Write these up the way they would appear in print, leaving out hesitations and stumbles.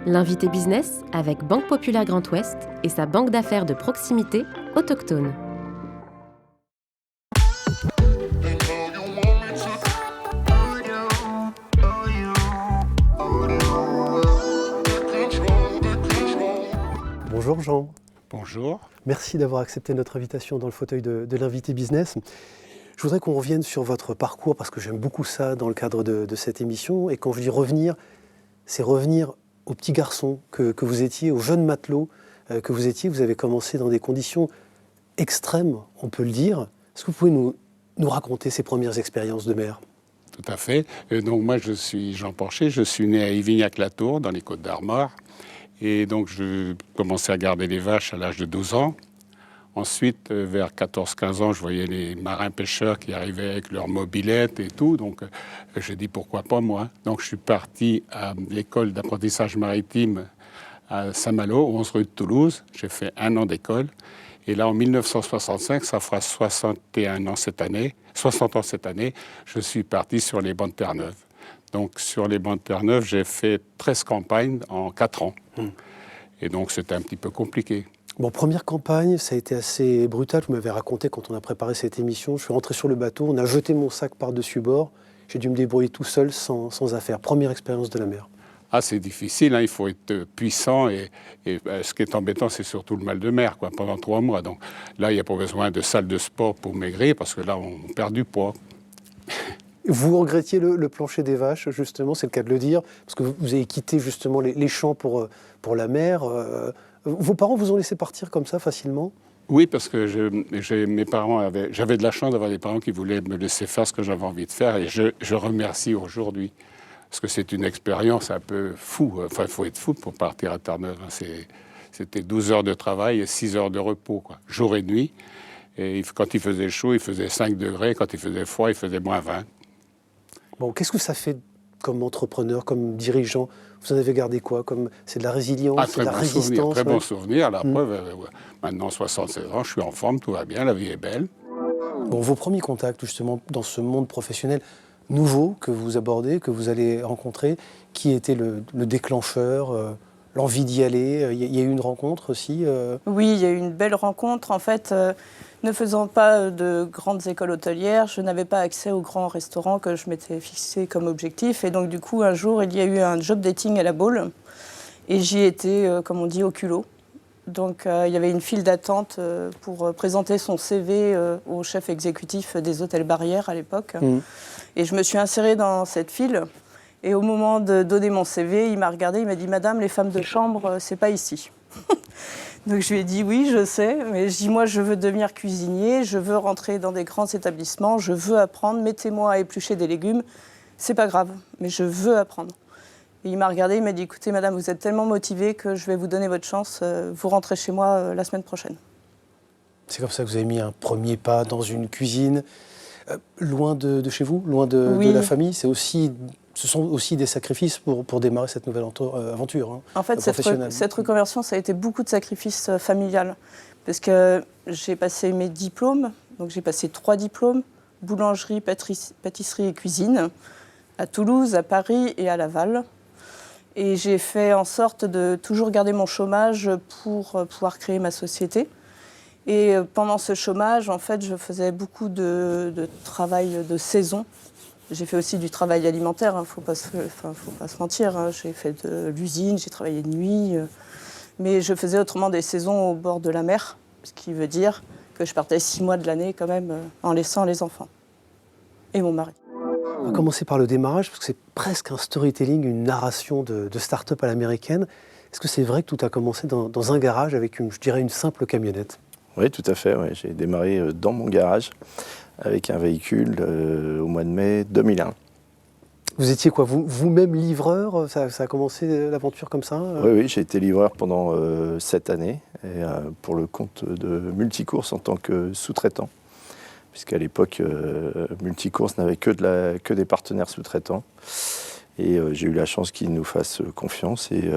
L'invité business avec Banque Populaire Grand Ouest et sa banque d'affaires de proximité autochtone. Bonjour Jean. Bonjour. Merci d'avoir accepté notre invitation dans le fauteuil de l'invité business. Je voudrais qu'on revienne sur votre parcours parce que j'aime beaucoup ça dans le cadre de cette émission. Et quand je dis revenir, c'est revenir au petit garçon que vous étiez, au jeune matelot que vous étiez. Vous avez commencé dans des conditions extrêmes, on peut le dire. Est-ce que vous pouvez nous raconter ces premières expériences de mer ? Tout à fait. Donc moi, je suis Jean Porcher. Je suis né à Ivignac-la-Tour, dans les Côtes-d'Armor. Et donc, je commençais à garder les vaches à l'âge de 12 ans. Ensuite, vers 14-15 ans, je voyais les marins-pêcheurs qui arrivaient avec leurs mobylettes et tout. Donc, j'ai dit pourquoi pas moi. Donc, je suis parti à l'école d'apprentissage maritime à Saint-Malo, 11 rue de Toulouse. J'ai fait 1 an d'école. Et là, en 1965, ça fera 61 ans cette année, 60 ans cette année, je suis parti sur les bancs de Terre-Neuve. Donc, sur les bancs de Terre-Neuve, j'ai fait 13 campagnes en 4 ans. Et donc, c'était un petit peu compliqué. Bon, première campagne, ça a été assez brutal. Vous m'avez raconté quand on a préparé cette émission. Je suis rentré sur le bateau, on a jeté mon sac par-dessus bord. J'ai dû me débrouiller tout seul, sans affaire. Première expérience de la mer. Ah, c'est difficile, hein, il faut être puissant. Et ce qui est embêtant, c'est surtout le mal de mer, quoi, pendant 3 mois. Donc là, il n'y a pas besoin de salle de sport pour maigrir, parce que là, on perd du poids. Vous regrettiez le plancher des vaches, justement, c'est le cas de le dire, parce que vous avez quitté justement les champs pour la mer. Vos parents vous ont laissé partir comme ça facilement ? Oui, parce que j'avais de la chance d'avoir des parents qui voulaient me laisser faire ce que j'avais envie de faire, et je remercie aujourd'hui. Parce que c'est une expérience un peu fou. Enfin, il faut être fou pour partir à Terre-Neuve. C'était 12 heures de travail et 6 heures de repos, quoi, jour et nuit. Et quand il faisait chaud, il faisait 5 degrés. Quand il faisait froid, il faisait moins 20. Bon, qu'est-ce que ça fait comme entrepreneur, comme dirigeant ? Vous en avez gardé quoi ? C'est de la résilience, c'est de la résistance ? Très bon souvenir. La preuve, maintenant 76 ans, je suis en forme, tout va bien, la vie est belle. Bon, vos premiers contacts, justement, dans ce monde professionnel nouveau que vous abordez, que vous allez rencontrer, qui était le déclencheur, l'envie d'y aller ? Il y a eu une rencontre aussi Oui, il y a eu une belle rencontre. En fait, ne faisant pas de grandes écoles hôtelières, je n'avais pas accès aux grands restaurants que je m'étais fixé comme objectif. Et donc, du coup, un jour, il y a eu un job dating à la Baule. Et j'y étais, comme on dit, au culot. Donc, il y avait une file d'attente pour présenter son CV au chef exécutif des hôtels Barrières à l'époque. Et je me suis insérée dans cette file. Et au moment de donner mon CV, il m'a regardé, il m'a dit « Madame, les femmes de chambre, c'est pas ici ». Donc je lui ai dit « Oui, je sais, mais je dis moi, je veux devenir cuisinier, je veux rentrer dans des grands établissements, je veux apprendre, mettez-moi à éplucher des légumes, c'est pas grave, mais je veux apprendre ». Et il m'a regardé, il m'a dit « Écoutez, madame, vous êtes tellement motivée que je vais vous donner votre chance, vous rentrez chez moi la semaine prochaine ». C'est comme ça que vous avez mis un premier pas dans une cuisine, loin de chez vous, loin de la famille. Ce sont aussi des sacrifices pour démarrer cette nouvelle aventure en fait, professionnelle. Cette reconversion, ça a été beaucoup de sacrifices familiales. Parce que j'ai passé mes diplômes, donc j'ai passé 3 diplômes, boulangerie, pâtisserie et cuisine, à Toulouse, à Paris et à Laval. Et j'ai fait en sorte de toujours garder mon chômage pour pouvoir créer ma société. Et pendant ce chômage, en fait, je faisais beaucoup de travail de saison. J'ai fait aussi du travail alimentaire, faut pas se mentir. Hein. J'ai fait de l'usine, j'ai travaillé de nuit. Mais je faisais autrement des saisons au bord de la mer, ce qui veut dire que je partais 6 mois de l'année quand même en laissant les enfants et mon mari. On va commencer par le démarrage, parce que c'est presque un storytelling, une narration de start-up à l'américaine. Est-ce que c'est vrai que tout a commencé dans un garage avec une simple camionnette ? Oui, tout à fait. Ouais. J'ai démarré dans mon garage avec un véhicule au mois de mai 2001. Vous étiez quoi, vous-même livreur ? Ça a commencé l'aventure comme ça ? Oui, j'ai été livreur pendant 7 années, et, pour le compte de Multicourse en tant que sous-traitant. Puisqu'à l'époque, Multicourse n'avait que des partenaires sous-traitants. Et j'ai eu la chance qu'ils nous fassent confiance. Et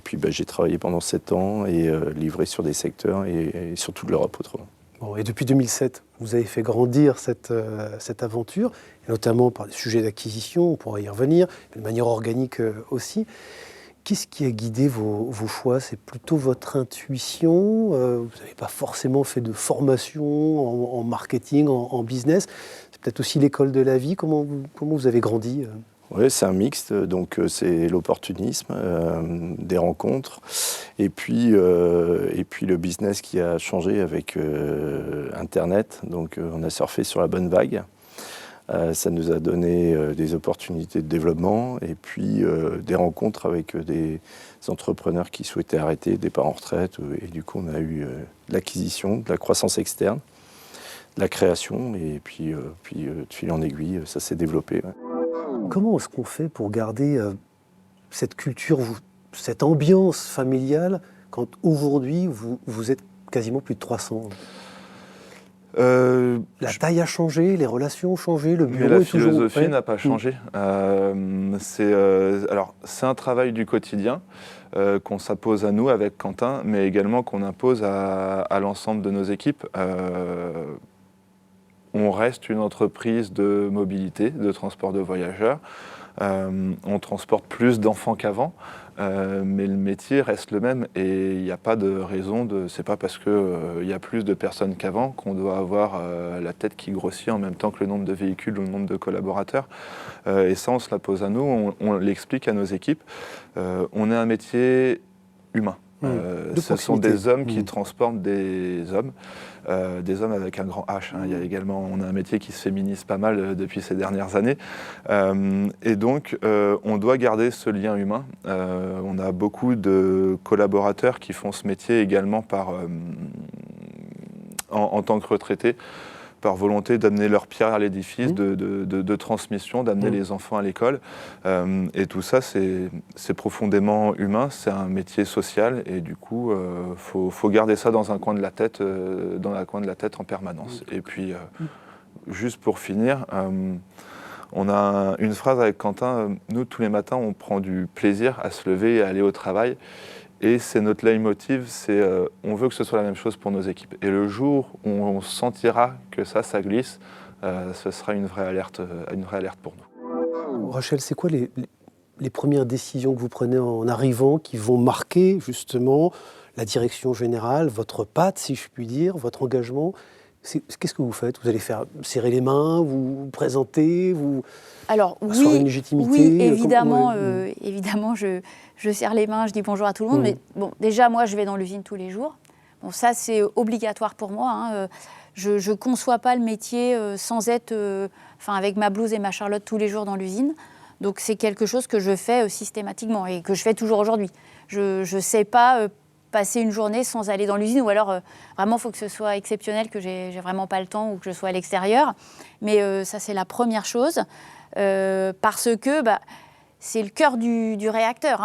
puis j'ai travaillé pendant 7 ans et livré sur des secteurs et sur toute l'Europe autrement. Bon, et depuis 2007, vous avez fait grandir cette aventure, et notamment par des sujets d'acquisition, on pourra y revenir, mais de manière organique aussi. Qu'est-ce qui a guidé vos choix? C'est plutôt votre intuition? Vous n'avez pas forcément fait de formation en marketing, en business. C'est peut-être aussi l'école de la vie. Comment vous avez grandi? Oui, c'est un mixte, donc c'est l'opportunisme, des rencontres, et puis le business qui a changé avec Internet. Donc on a surfé sur la bonne vague. Ça nous a donné des opportunités de développement et puis des rencontres avec des entrepreneurs qui souhaitaient arrêter, départ en retraite. Et du coup, on a eu de l'acquisition, de la croissance externe, de la création, et puis de fil en aiguille, ça s'est développé. Ouais. Comment est-ce qu'on fait pour garder cette culture, cette ambiance familiale, quand aujourd'hui, vous êtes quasiment plus de 300? La taille a changé, les relations ont changé, le bureau la est toujours... philosophie n'a pas changé. C'est un travail du quotidien qu'on s'impose à nous avec Quentin, mais également qu'on impose à l'ensemble de nos équipes. On reste une entreprise de mobilité, de transport de voyageurs. On transporte plus d'enfants qu'avant, mais le métier reste le même et il n'y a pas de raison c'est pas parce qu'il y a plus de personnes qu'avant qu'on doit avoir la tête qui grossit en même temps que le nombre de véhicules ou le nombre de collaborateurs. Et ça, on se la pose à nous, on l'explique à nos équipes. On est un métier humain. Ce sont des hommes qui transportent des hommes avec un grand H. Il y a également, on a un métier qui se féminise pas mal depuis ces dernières années. Et donc, on doit garder ce lien humain. On a beaucoup de collaborateurs qui font ce métier également en tant que retraités, par volonté d'amener leur pierre à l'édifice, de transmission, d'amener les enfants à l'école. Et tout ça, c'est profondément humain, c'est un métier social, et du coup, faut garder ça dans un coin de la tête, en permanence. Et puis, juste pour finir, on a une phrase avec Quentin, nous, tous les matins, on prend du plaisir à se lever et à aller au travail. Et c'est notre leitmotiv, on veut que ce soit la même chose pour nos équipes. Et le jour où on sentira que ça glisse, ce sera une vraie alerte pour nous. Rachel, c'est quoi les premières décisions que vous prenez en arrivant qui vont marquer justement la direction générale, votre patte, si je puis dire, votre engagement? Qu'est-ce que vous faites? Vous allez faire serrer les mains, vous présenter, Alors asseoir une légitimité? Oui, évidemment, évidemment, je serre les mains, je dis bonjour à tout le monde. Mais bon, déjà, moi, je vais dans l'usine tous les jours. Bon, ça, c'est obligatoire pour moi. Je ne conçois pas le métier sans être avec ma blouse et ma Charlotte tous les jours dans l'usine. Donc, c'est quelque chose que je fais systématiquement et que je fais toujours aujourd'hui. Je ne sais pas passer une journée sans aller dans l'usine, ou alors vraiment il faut que ce soit exceptionnel, que j'ai vraiment pas le temps ou que je sois à l'extérieur. Mais ça, c'est la première chose, parce que c'est le cœur du réacteur.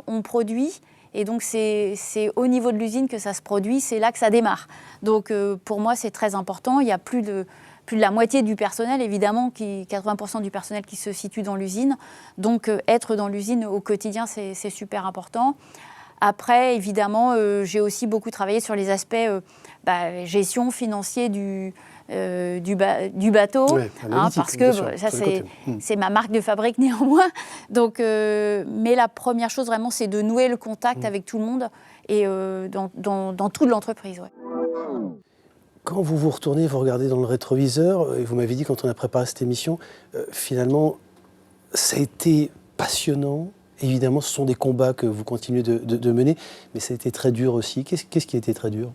On produit, et donc c'est au niveau de l'usine que ça se produit, c'est là que ça démarre. Donc pour moi, c'est très important. Il y a plus de la moitié du personnel, évidemment, 80% du personnel qui se situe dans l'usine. Donc être dans l'usine au quotidien, c'est super important. Après, évidemment, j'ai aussi beaucoup travaillé sur les aspects gestion financier du bateau, parce que ça, c'est ma marque de fabrique néanmoins. Donc, mais la première chose, vraiment, c'est de nouer le contact avec tout le monde et dans toute l'entreprise. Ouais. Quand vous vous retournez, vous regardez dans le rétroviseur, et vous m'avez dit quand on a préparé cette émission, finalement, ça a été passionnant. Évidemment, ce sont des combats que vous continuez de mener, mais ça a été très dur aussi. Qu'est-ce qui a été très dur?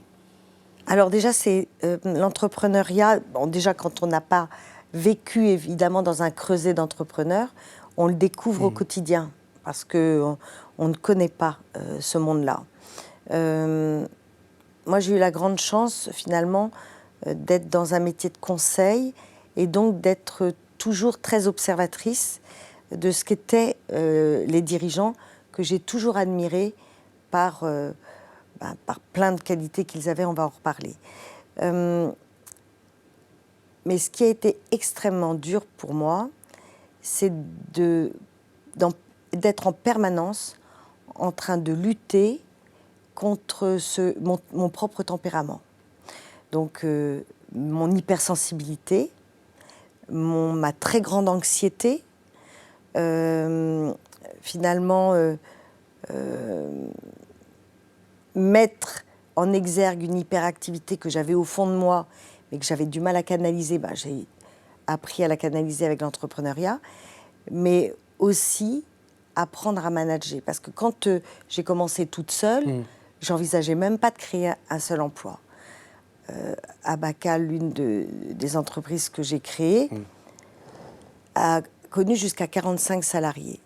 Alors déjà, c'est l'entrepreneuriat. Bon, déjà, quand on n'a pas vécu, évidemment, dans un creuset d'entrepreneurs, on le découvre au quotidien, parce qu'on ne connaît pas ce monde-là. Moi, j'ai eu la grande chance, finalement, d'être dans un métier de conseil, et donc d'être toujours très observatrice de ce qu'étaient les dirigeants, que j'ai toujours admirés par plein de qualités qu'ils avaient, on va en reparler. Mais ce qui a été extrêmement dur pour moi, c'est d'être en permanence en train de lutter contre mon propre tempérament. Donc mon hypersensibilité, ma très grande anxiété, finalement mettre en exergue une hyperactivité que j'avais au fond de moi, mais que j'avais du mal à canaliser. J'ai appris à la canaliser avec l'entrepreneuriat, mais aussi apprendre à manager. Parce que quand j'ai commencé toute seule, j'envisageais même pas de créer un seul emploi. Abaca, l'une des entreprises que j'ai créées, a connu jusqu'à 45 salariés.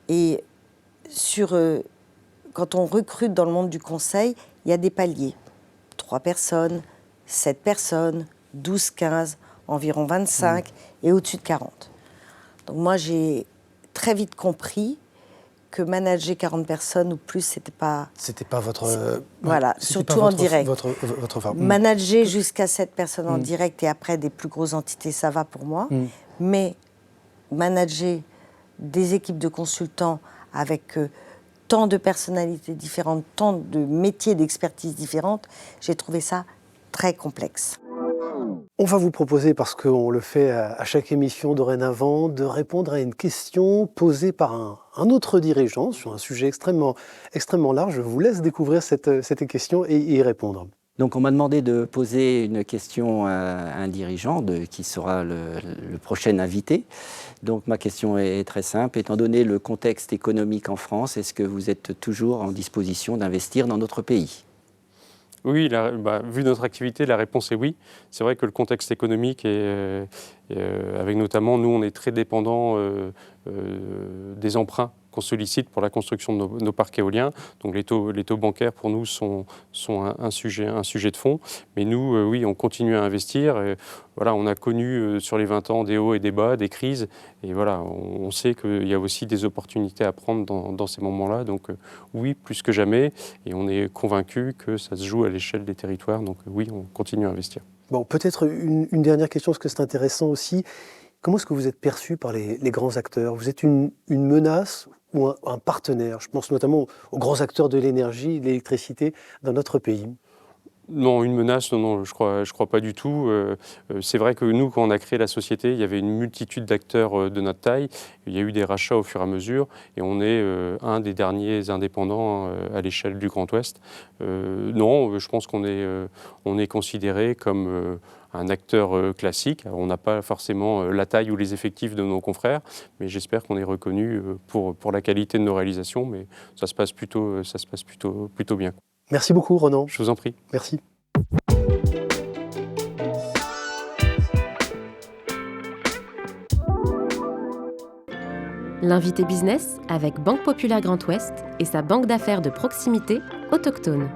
Et quand on recrute dans le monde du conseil, il y a des paliers. 3 personnes, 7 personnes, 12, 15, environ 25 et au-dessus de 40. Donc moi, j'ai très vite compris que manager 40 personnes ou plus, c'était pas votre... voilà, surtout en direct. Manager jusqu'à 7 personnes en direct et après des plus grosses entités, ça va pour moi. Mais manager des équipes de consultants avec tant de personnalités différentes, tant de métiers d'expertise différentes, j'ai trouvé ça très complexe. On va vous proposer, parce qu'on le fait à chaque émission dorénavant, de répondre à une question posée par un autre dirigeant sur un sujet extrêmement large. Je vous laisse découvrir cette question et y répondre. Donc on m'a demandé de poser une question à un dirigeant qui sera le prochain invité. Donc ma question est très simple. Étant donné le contexte économique en France, est-ce que vous êtes toujours en disposition d'investir dans notre pays ? Oui, vu notre activité, la réponse est oui. C'est vrai que le contexte économique, avec notamment, nous, on est très dépendants des emprunts qu'on sollicite pour la construction de nos parcs éoliens. Donc les taux bancaires, pour nous, sont un sujet de fond. Mais nous, oui, on continue à investir. Et, voilà, on a connu sur les 20 ans des hauts et des bas, des crises. Et voilà, on sait qu'il y a aussi des opportunités à prendre dans ces moments-là. Donc oui, plus que jamais. Et on est convaincus que ça se joue à l'échelle des territoires. Donc oui, on continue à investir. Bon, peut-être une dernière question, parce que c'est intéressant aussi. Comment est-ce que vous êtes perçu par les grands acteurs ? Vous êtes une menace ou un partenaire ? Je pense notamment aux grands acteurs de l'énergie, de l'électricité dans notre pays. Non, une menace, non, je crois pas du tout. C'est vrai que nous, quand on a créé la société, il y avait une multitude d'acteurs de notre taille. Il y a eu des rachats au fur et à mesure, et on est un des derniers indépendants à l'échelle du Grand Ouest. Non, je pense qu'on est considéré comme un acteur classique. Alors, on n'a pas forcément la taille ou les effectifs de nos confrères, mais j'espère qu'on est reconnu pour la qualité de nos réalisations. Mais ça se passe plutôt bien. Merci beaucoup, Ronan. Je vous en prie. Merci. L'invité business avec Banque Populaire Grand Ouest et sa banque d'affaires de proximité autochtone.